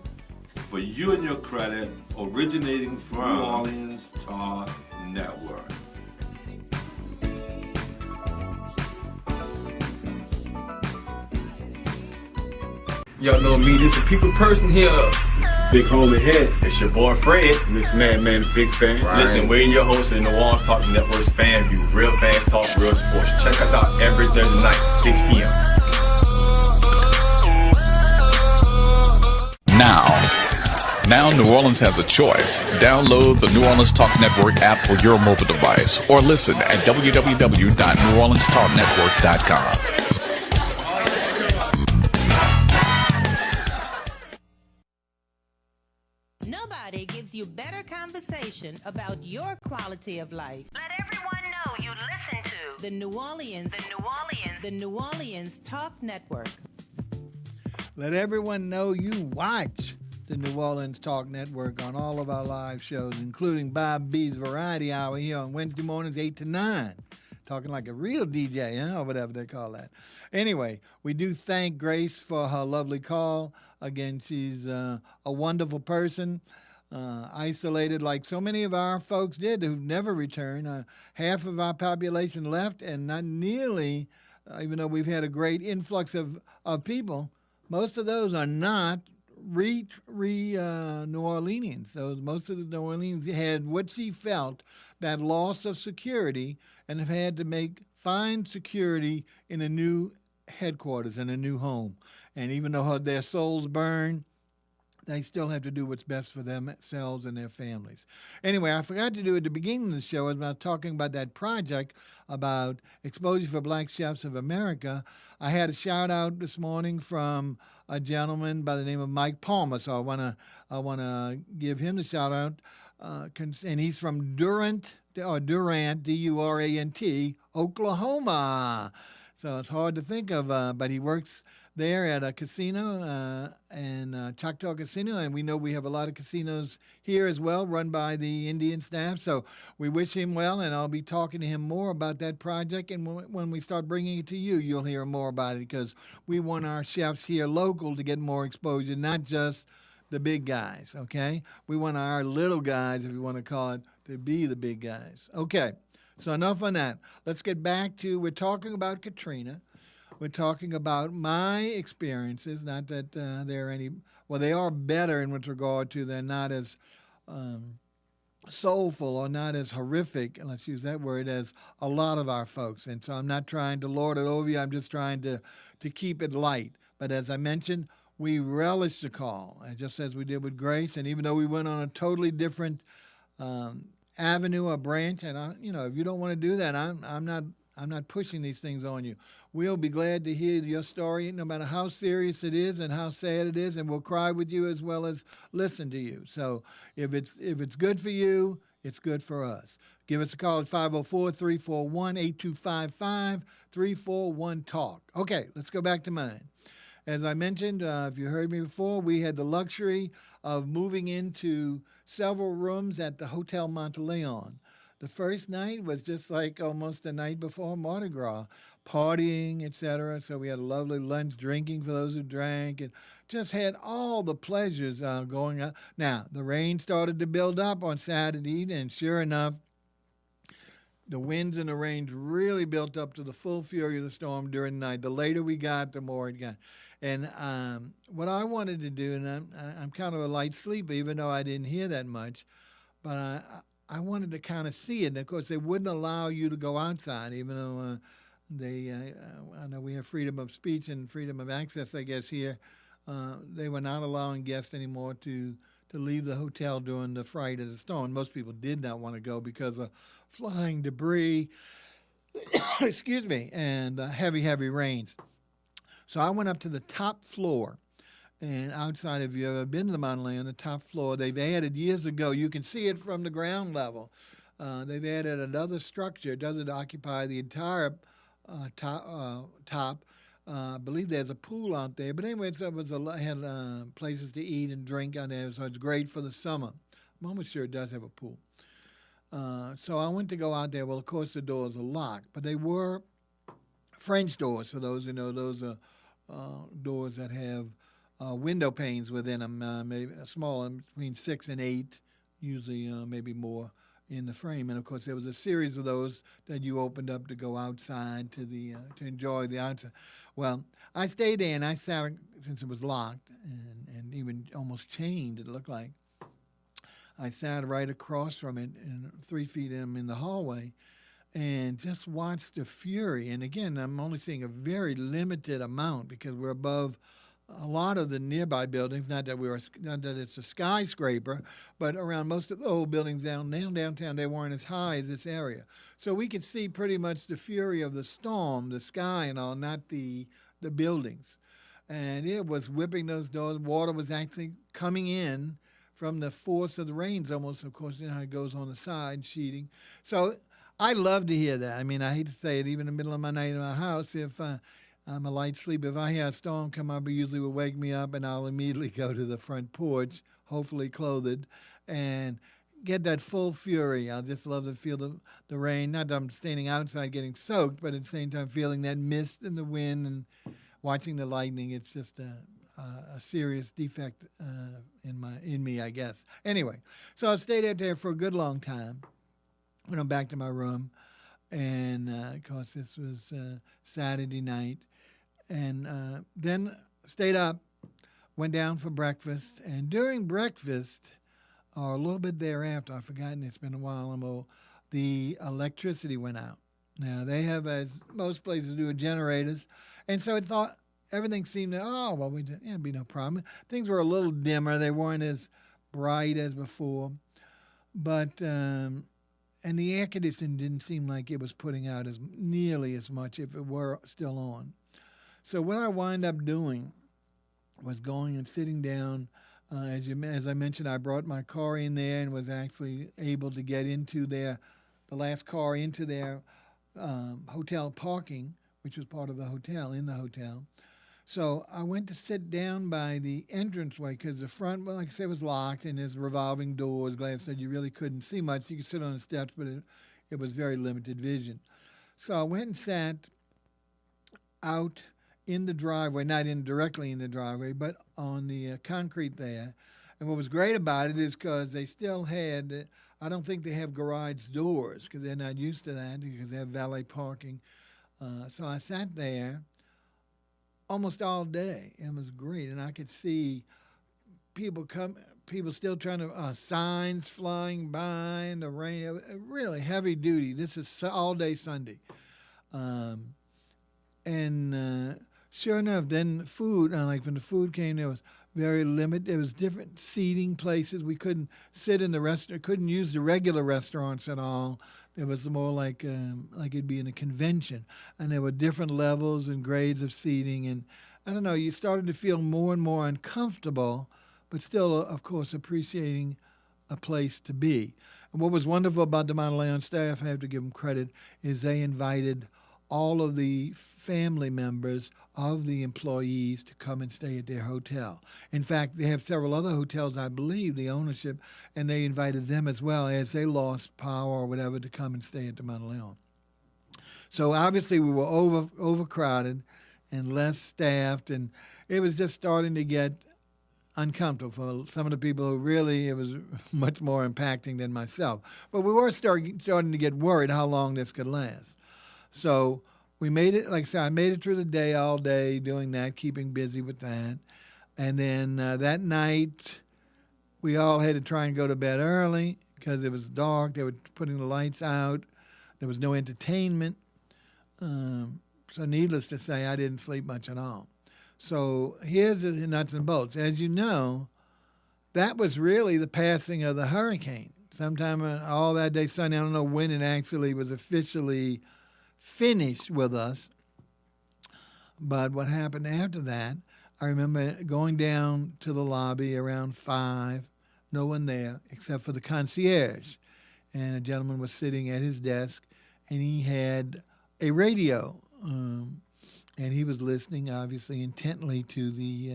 for You and Your Credit, originating from New Orleans Talk Network. Y'all know me, this is a people person here. Big homie head. It's your boy Fred. This man, big fan. Right. Listen, we're your host of the New Orleans Talk Network's Fan View. Real fans talk, real sports. Check us out every Thursday night, 6 p.m. Now New Orleans has a choice. Download the New Orleans Talk Network app for your mobile device or listen at www.neworleanstalknetwork.com. Nobody gives you better conversation about your quality of life. Let everyone know you listen to The New Orleans Talk Network. Let everyone know you watch the New Orleans Talk Network on all of our live shows, including Bob B's Variety Hour here on Wednesday mornings, 8 to 9. Talking like a real DJ, or whatever they call that. Anyway, we do thank Grace for her lovely call. Again, she's a wonderful person, isolated like so many of our folks did who've never returned. Half of our population left, and not nearly, even though we've had a great influx of people, most of those are not New Orleanians. So most of the New Orleans had what she felt, that loss of security, and have had to find security in a new headquarters, in a new home. And even though their souls burn, they still have to do what's best for themselves and their families. Anyway, I forgot to do at the beginning of the show, as I was talking about that project about Exposure for Black Chefs of America. I had a shout out this morning from a gentleman by the name of Mike Palmer, so I wanna give him the shout out, and he's from Durant, Durant, Oklahoma. So it's hard to think of, but he works there at a casino, and Choctaw Casino, and we know we have a lot of casinos here as well, run by the Indian staff. So we wish him well, and I'll be talking to him more about that project. And when we start bringing it to you, you'll hear more about it, because we want our chefs here local to get more exposure, not just the big guys, okay? We want our little guys, if you want to call it, to be the big guys. Okay, so enough on that. Let's get back to, we're talking about Katrina. We're talking about my experiences, not that they're any, well, they are better in with regard to they're not as soulful or not as horrific, and let's use that word, as a lot of our folks. And so I'm not trying to lord it over you. I'm just trying to keep it light. But as I mentioned, we relish the call, just as we did with Grace. And even though we went on a totally different avenue or branch, and if you don't want to do that, I'm not pushing these things on you. We'll be glad to hear your story, no matter how serious it is and how sad it is, and we'll cry with you as well as listen to you. So if it's good for you, it's good for us. Give us a call at 504-341-8255, 341-TALK. Okay, let's go back to mine. As I mentioned, if you heard me before, we had the luxury of moving into several rooms at the Hotel Monteleone. The first night was just like almost the night before Mardi Gras, partying, etc. So we had a lovely lunch, drinking for those who drank, and just had all the pleasures going on. Now, the rain started to build up on Saturday, and sure enough, the winds and the rains really built up to the full fury of the storm during the night. The later we got, the more it got. And what I wanted to do, and I'm kind of a light sleeper, even though I didn't hear that much, but I wanted to kind of see it. And of course, they wouldn't allow you to go outside, even though I know we have freedom of speech and freedom of access, I guess, here. They were not allowing guests anymore to leave the hotel during the fright of the storm. Most people did not want to go because of flying debris, excuse me, and heavy, heavy rains. So I went up to the top floor, And outside, if you've ever been to the Monterey, on the top floor, they've added years ago, you can see it from the ground level. They've added another structure. It doesn't occupy the entire top. I believe there's a pool out there. But anyway, had places to eat and drink on there, so it's great for the summer. I'm almost sure it does have a pool. So I went to go out there. Well, of course, the doors are locked, but they were French doors, for those who know. Those are doors that have window panes within them, maybe smaller, between 6 and 8, usually maybe more in the frame. And of course, there was a series of those that you opened up to go outside to enjoy the outside. Well, I stayed there and I sat, since it was locked and even almost chained, it looked like. I sat right across from it, and 3 feet in the hallway, and just watched the fury. And again, I'm only seeing a very limited amount because we're above a lot of the nearby buildings. Not that it's a skyscraper, but around most of the old buildings downtown, they weren't as high as this area. So we could see pretty much the fury of the storm, the sky and all, not the buildings. And it was whipping those doors. Water was actually coming in from the force of the rains almost. Of course, you know how it goes on the side, sheeting. So I love to hear that. I mean, I hate to say it, even in the middle of my night in my house, if I'm a light sleeper, if I hear a storm come up, it usually will wake me up, and I'll immediately go to the front porch, hopefully clothed, and get that full fury. I just love to feel the rain. Not that I'm standing outside getting soaked, but at the same time feeling that mist and the wind and watching the lightning. It's just a serious defect in me, I guess. Anyway, so I stayed out there for a good long time. Went on back to my room, and of course this was Saturday night, and then stayed up, went down for breakfast, and during breakfast, or a little bit thereafter, I've forgotten, it's been a while, the electricity went out. Now, they have, as most places do, generators, and so I thought everything seemed to, it'd be no problem. Things were a little dimmer. They weren't as bright as before, but and the air conditioning didn't seem like it was putting out nearly as much if it were still on. So what I wound up doing was going and sitting down. As I mentioned, I brought my car in there and was actually able to get into the last car into their hotel parking, which was part of the hotel, in the hotel. So I went to sit down by the entranceway because the front, well, like I said, was locked, and there's revolving doors, glass door. You really couldn't see much. You could sit on the steps, but it was very limited vision. So I went and sat out in the driveway, not directly in the driveway, but on the concrete there. And what was great about it is because they still had, I don't think they have garage doors because they're not used to that because they have valet parking. So I sat there almost all day. It was great, and I could see people still trying to signs flying by in the rain. It was really heavy duty. This is all day Sunday, and sure enough, then food. Like when the food came, there was very limited. There was different seating places. We couldn't sit in the restaurant. Couldn't use the regular restaurants at all. It was more like it'd be in a convention, and there were different levels and grades of seating, and I don't know. You started to feel more and more uncomfortable, but still, of course, appreciating a place to be. And what was wonderful about the Mount Leon staff, I have to give them credit, is they invited all of the family members of the employees to come and stay at their hotel. In fact, they have several other hotels, I believe, the ownership, and they invited them as well as they lost power or whatever to come and stay at the Mount Leon. So obviously we were overcrowded and less staffed, and it was just starting to get uncomfortable for some of the people who really, it was much more impacting than myself. But we were starting to get worried how long this could last. So we made it, like I said, I made it through the day, all day, doing that, keeping busy with that. And then that night, we all had to try and go to bed early because it was dark. They were putting the lights out. There was no entertainment. So needless to say, I didn't sleep much at all. So here's the nuts and bolts. As you know, that was really the passing of the hurricane. Sometime all that day Sunday, I don't know when it actually was officially finished with us. But what happened after that, I remember going down to the lobby around 5, no one there except for the concierge. And a gentleman was sitting at his desk, and he had a radio. And he was listening, obviously, intently to the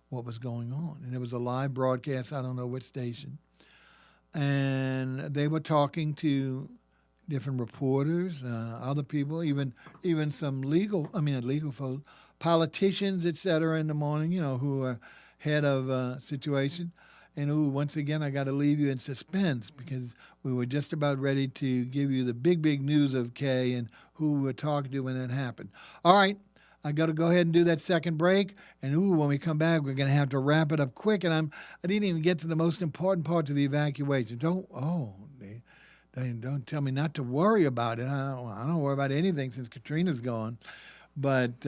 what was going on. And it was a live broadcast, I don't know which station. And they were talking to different reporters, other people, even some legal folks, politicians, et cetera, in the morning, who are head of a situation. And who, once again, I got to leave you in suspense because we were just about ready to give you the big news of Kay and who we were talking to when that happened. All right, I got to go ahead and do that second break. And when we come back, we're going to have to wrap it up quick. And I didn't even get to the most important part of the evacuation. Don't tell me not to worry about it. I don't worry about anything since Katrina's gone. But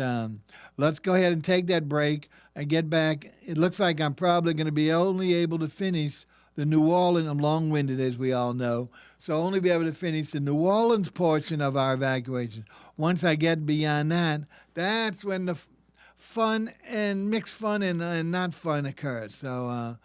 let's go ahead and take that break and get back. It looks like I'm probably going to be only able to finish the New Orleans. I'm long-winded, as we all know, so I'll only be able to finish the New Orleans portion of our evacuation. Once I get beyond that, that's when the fun and mixed fun and not fun occurs. So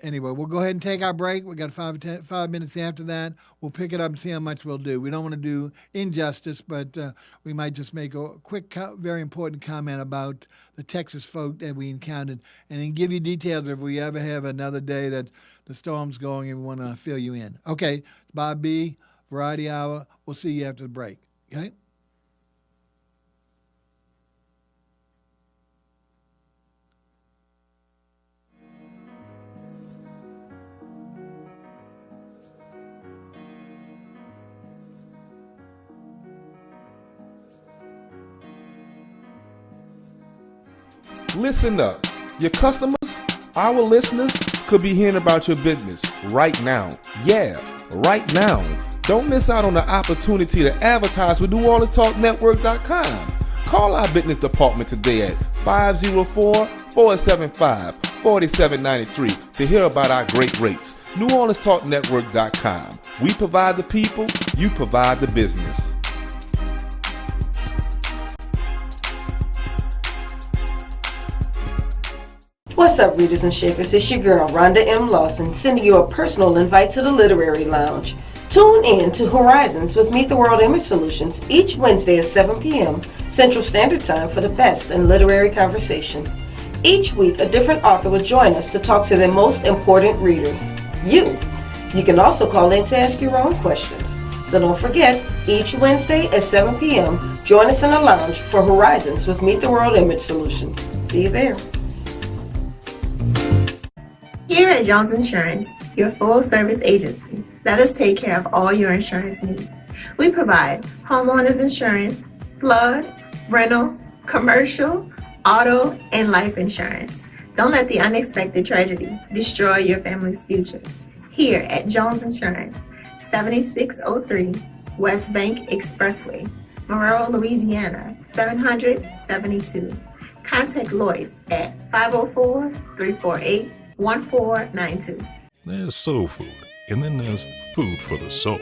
anyway, we'll go ahead and take our break. We got 5 minutes after that. We'll pick it up and see how much we'll do. We don't want to do injustice, but we might just make a quick, very important comment about the Texas folk that we encountered, and then give you details if we ever have another day that the storm's going and we want to fill you in. Okay, Bob B, Variety Hour. We'll see you after the break. Okay. Listen up. Your customers, our listeners, could be hearing about your business right now. Yeah, right now. Don't miss out on the opportunity to advertise with NewOrleansTalkNetwork.com. Call our business department today at 504-475-4793 to hear about our great rates. NewOrleansTalkNetwork.com. We provide the people, you provide the business. What's up, readers and shakers? It's your girl, Rhonda M. Lawson, sending you a personal invite to the Literary Lounge. Tune in to Horizons with Meet the World Image Solutions each Wednesday at 7 p.m. Central Standard Time for the best in literary conversation. Each week, a different author will join us to talk to their most important readers, you. You can also call in to ask your own questions. So don't forget, each Wednesday at 7 p.m., join us in the lounge for Horizons with Meet the World Image Solutions. See you there. Here at Jones Insurance, your full-service agency, let us take care of all your insurance needs. We provide homeowners insurance, flood, rental, commercial, auto, and life insurance. Don't let the unexpected tragedy destroy your family's future. Here at Jones Insurance, 7603 West Bank Expressway, Monroe, Louisiana, 772. Contact Lois at 504-348-1492. There's soul food, and then there's food for the soul.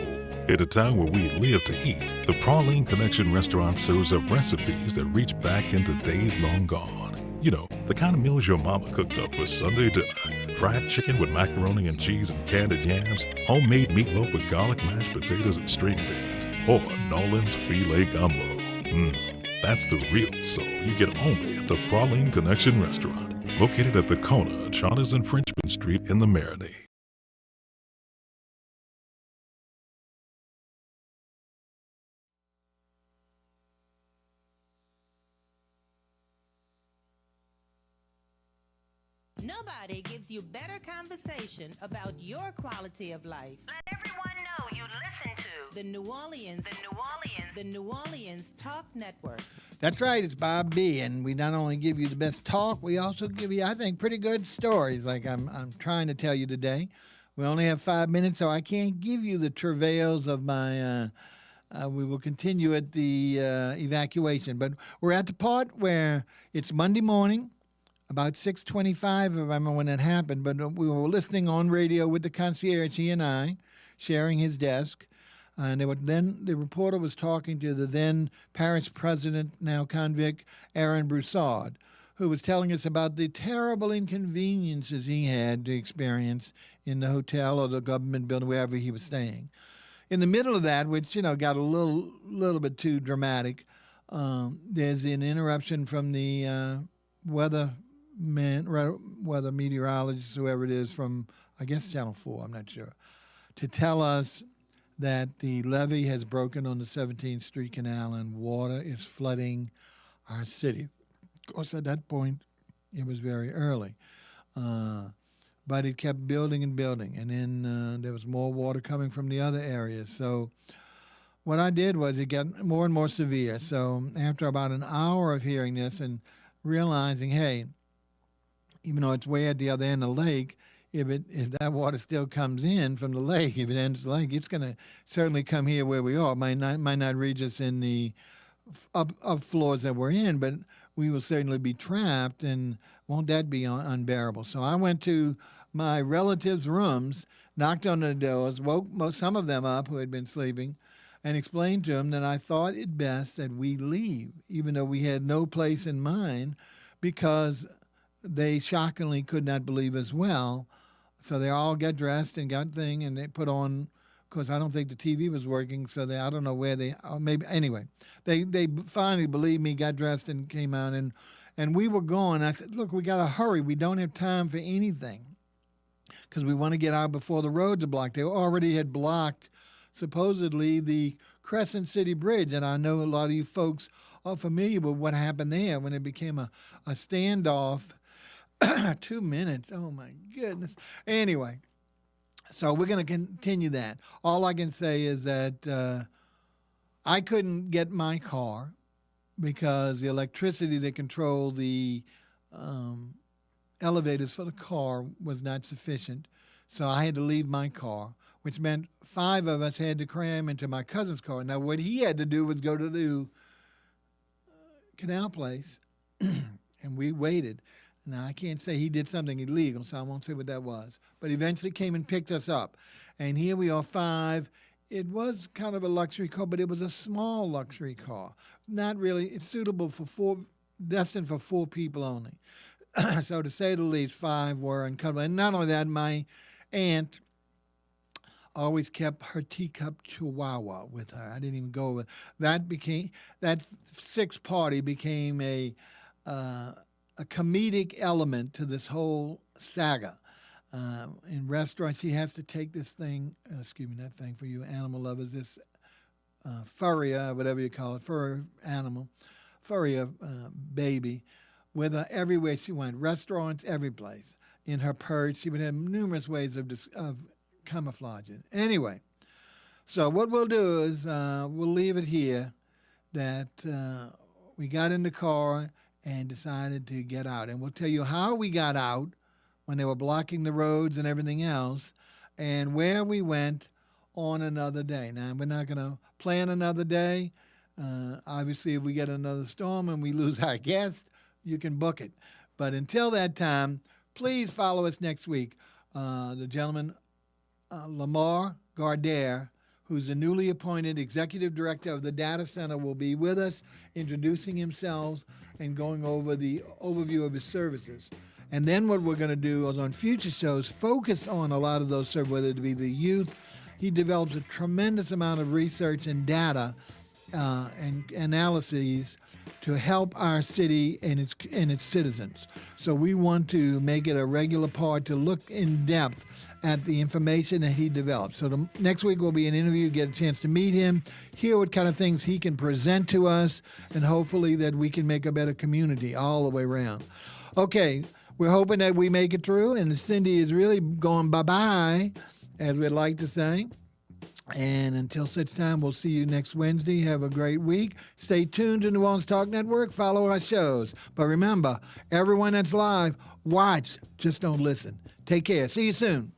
At a time where we live to eat, the Praline Connection restaurant serves up recipes that reach back into days long gone. You know, the kind of meals your mama cooked up for Sunday dinner. Fried chicken with macaroni and cheese and candied yams, homemade meatloaf with garlic mashed potatoes and string beans, or Nolan's filet gumbo. That's the real soul you get only at the Praline Connection restaurant, located at the corner of Charters and Frenchman Street in the Marinade. Nobody gives you better conversation about your quality of life. Let everyone know you listen to The New Orleans Talk Network. That's right, it's Bob B, and we not only give you the best talk, we also give you, I think, pretty good stories like I'm trying to tell you today. We only have 5 minutes, so I can't give you the travails of my, we will continue at the evacuation. But we're at the part where it's Monday morning, about 6:25, if I remember when it happened, but we were listening on radio with the concierge, he and I, sharing his desk. And then the reporter was talking to the then Paris president, now convict, Aaron Broussard, who was telling us about the terrible inconveniences he had to experience in the hotel or the government building, wherever he was staying. In the middle of that, which, got a little bit too dramatic, there's an interruption from the weather meteorologist, whoever it is, from, I guess, Channel 4, I'm not sure, to tell us that the levee has broken on the 17th Street Canal and water is flooding our city. Of course, at that point, it was very early. But it kept building and building, and then there was more water coming from the other areas. So what I did was it got more and more severe. So after about an hour of hearing this and realizing, hey, even though it's way at the other end of the lake, if that water still comes in from the lake, if it enters the lake, it's going to certainly come here where we are. It might not reach us in the up floors that we're in, but we will certainly be trapped, and won't that be unbearable? So I went to my relatives' rooms, knocked on the doors, woke some of them up who had been sleeping, and explained to them that I thought it best that we leave, even though we had no place in mind, because they shockingly could not believe as well. So they all got dressed and got thing, and they put on, because I don't think the TV was working, so I don't know where they, maybe, anyway. They finally believed me, got dressed, and came out, and we were going. I said, look, we got to hurry. We don't have time for anything, because we want to get out before the roads are blocked. They already had blocked, supposedly, the Crescent City Bridge, and I know a lot of you folks are familiar with what happened there when it became a standoff. 2 minutes, oh my goodness. Anyway, so we're going to continue that. All I can say is that I couldn't get my car because the electricity that controlled the elevators for the car was not sufficient. So I had to leave my car, which meant 5 of us had to cram into my cousin's car. Now, what he had to do was go to the canal place, and we waited. Now, I can't say he did something illegal, so I won't say what that was. But eventually came and picked us up. And here we are, 5. It was kind of a luxury car, but it was a small luxury car. Not really. It's suitable for 4, destined for 4 people only. So to say the least, 5 were uncomfortable. And not only that, my aunt always kept her teacup chihuahua with her. I didn't even go with that. That 6th party became a comedic element to this whole saga. In restaurants, he has to take this thing, that thing for you animal lovers, this furrier, whatever you call it, furrier baby, with her everywhere she went, restaurants, every place. In her purse, she would have numerous ways of camouflaging. Anyway, so what we'll do is we'll leave it here that we got in the car and decided to get out. And we'll tell you how we got out when they were blocking the roads and everything else, and where we went on another day. Now, we're not going to plan another day. Obviously, if we get another storm and we lose our guest, you can book it. But until that time, please follow us next week. The gentleman, Lamar Gardere, who's the newly appointed executive director of the data center, will be with us, introducing himself and going over the overview of his services. And then what we're going to do is on future shows, focus on a lot of those services, whether it be the youth. He develops a tremendous amount of research and data and analyses to help our city and its citizens. So we want to make it a regular part to look in depth at the information that he develops. So next week will be an interview, get a chance to meet him, hear what kind of things he can present to us, and hopefully that we can make a better community all the way around. Okay, we're hoping that we make it through, and Cindy is really going bye-bye, as we'd like to say. And until such time, we'll see you next Wednesday. Have a great week. Stay tuned to New Orleans Talk Network. Follow our shows. But remember, everyone that's live, watch, just don't listen. Take care. See you soon.